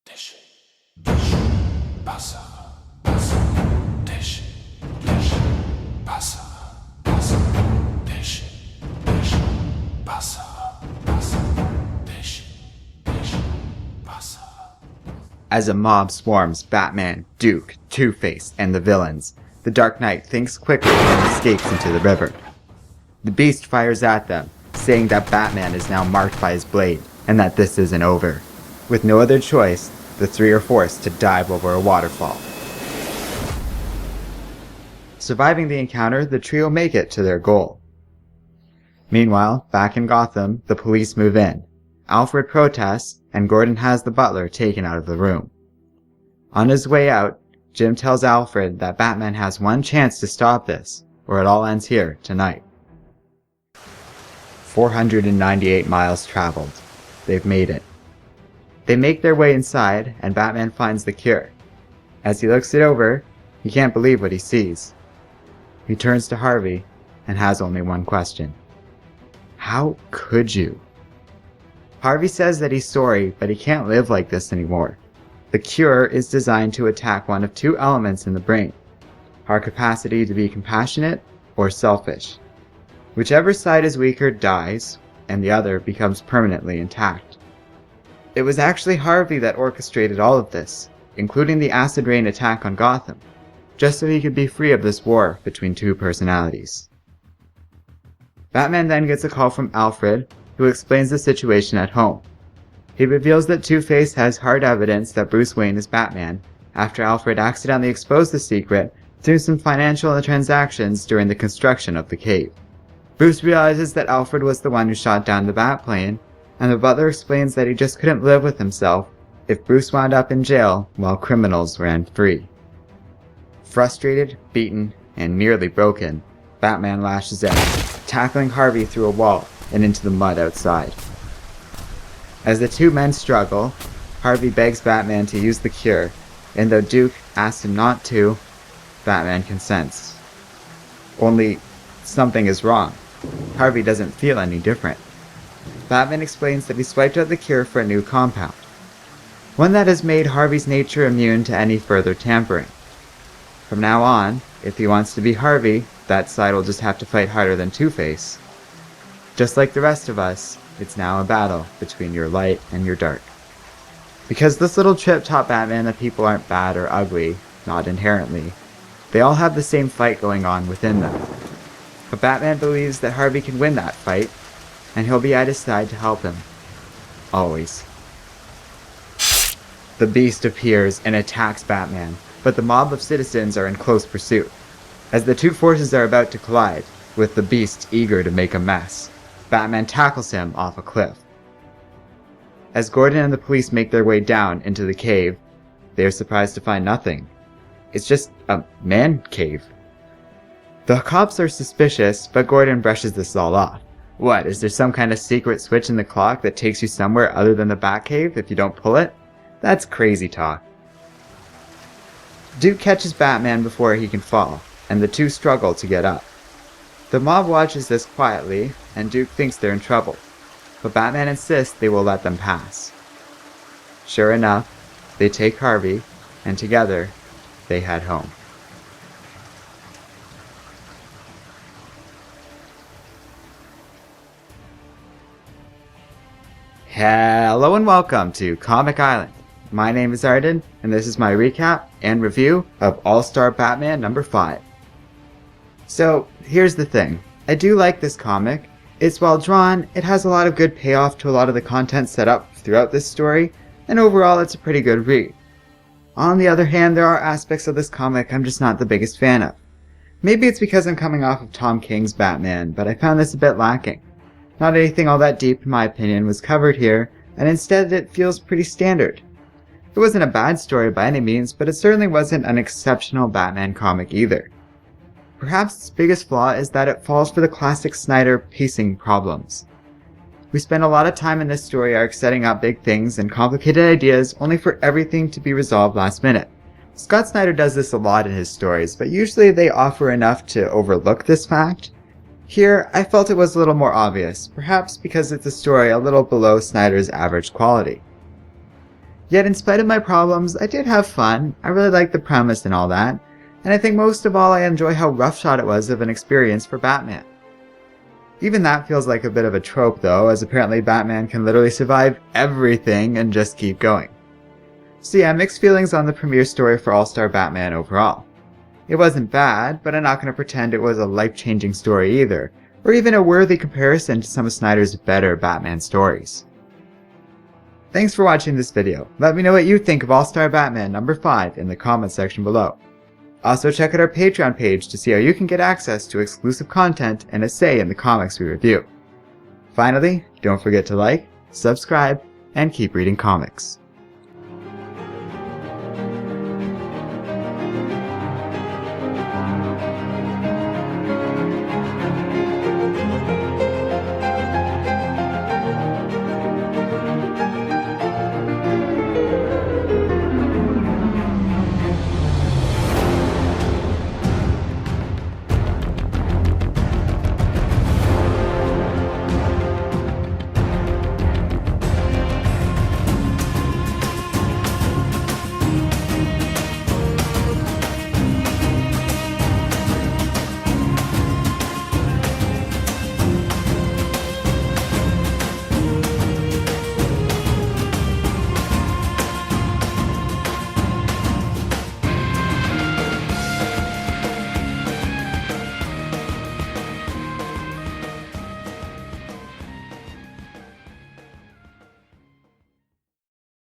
Deci, deci, pasa, pasa, deci, deci, pasa, pasa, deci, deci, pasa, pasa, deci, deci, pasa. As a mob swarms Batman, Duke, Two-Face, and the villains, the Dark Knight thinks quickly and escapes into the river. The Beast fires at them, saying that Batman is now marked by his blade, and that this isn't over. With no other choice, the three are forced to dive over a waterfall. Surviving the encounter, the trio make it to their goal. Meanwhile, back in Gotham, the police move in. Alfred protests, and Gordon has the butler taken out of the room. On his way out, Jim tells Alfred that Batman has one chance to stop this, or it all ends here tonight. 498 miles traveled. They've made it. They make their way inside, and Batman finds the cure. As he looks it over, he can't believe what he sees. He turns to Harvey and has only one question. How could you? Harvey says that he's sorry, but he can't live like this anymore. The cure is designed to attack one of two elements in the brain: our capacity to be compassionate or selfish. Whichever side is weaker dies, and the other becomes permanently intact. It was actually Harvey that orchestrated all of this, including the acid rain attack on Gotham, just so he could be free of this war between two personalities. Batman then gets a call from Alfred, who explains the situation at home. He reveals that Two-Face has hard evidence that Bruce Wayne is Batman after Alfred accidentally exposed the secret through some financial transactions during the construction of the cave. Bruce realizes that Alfred was the one who shot down the Batplane, and the butler explains that he just couldn't live with himself if Bruce wound up in jail while criminals ran free. Frustrated, beaten, and nearly broken, Batman lashes out, tackling Harvey through a wall and into the mud outside. As the two men struggle, Harvey begs Batman to use the cure, and though Duke asks him not to, Batman consents. Only, something is wrong. Harvey doesn't feel any different. Batman explains that he swiped out the cure for a new compound, one that has made Harvey's nature immune to any further tampering. From now on, if he wants to be Harvey, that side will just have to fight harder than Two-Face. Just like the rest of us, it's now a battle between your light and your dark. Because this little trip taught Batman that people aren't bad or ugly, not inherently. They all have the same fight going on within them. But Batman believes that Harvey can win that fight, and he'll be at his side to help him. Always. The Beast appears and attacks Batman, but the mob of citizens are in close pursuit. As the two forces are about to collide, with the Beast eager to make a mess, Batman tackles him off a cliff. As Gordon and the police make their way down into the cave, they are surprised to find nothing. It's just a man cave. The cops are suspicious, but Gordon brushes this all off. What, is there some kind of secret switch in the clock that takes you somewhere other than the Batcave if you don't pull it? That's crazy talk. Duke catches Batman before he can fall, and the two struggle to get up. The mob watches this quietly, and Duke thinks they're in trouble, but Batman insists they will let them pass. Sure enough, they take Harvey, and together, they head home. Hello and welcome to Comic Island. My name is Arden, and this is my recap and review of All-Star Batman number 5. So, here's the thing. I do like this comic. It's well drawn, it has a lot of good payoff to a lot of the content set up throughout this story, and overall it's a pretty good read. On the other hand, there are aspects of this comic I'm just not the biggest fan of. Maybe it's because I'm coming off of Tom King's Batman, but I found this a bit lacking. Not anything all that deep, in my opinion, was covered here, and instead it feels pretty standard. It wasn't a bad story by any means, but it certainly wasn't an exceptional Batman comic either. Perhaps its biggest flaw is that it falls for the classic Snyder pacing problems. We spend a lot of time in this story arc setting up big things and complicated ideas only for everything to be resolved last minute. Scott Snyder does this a lot in his stories, but usually they offer enough to overlook this fact. Here, I felt it was a little more obvious, perhaps because it's a story a little below Snyder's average quality. Yet in spite of my problems, I did have fun. I really liked the premise and all that, and I think most of all I enjoy how roughshod it was of an experience for Batman. Even that feels like a bit of a trope though, as apparently Batman can literally survive everything and just keep going. So yeah, mixed feelings on the premiere story for All-Star Batman overall. It wasn't bad, but I'm not going to pretend it was a life-changing story either, or even a worthy comparison to some of Snyder's better Batman stories. Thanks for watching this video. Let me know what you think of All-Star Batman number 5 in the comments section below. Also check out our Patreon page to see how you can get access to exclusive content and a say in the comics we review. Finally, don't forget to like, subscribe, and keep reading comics.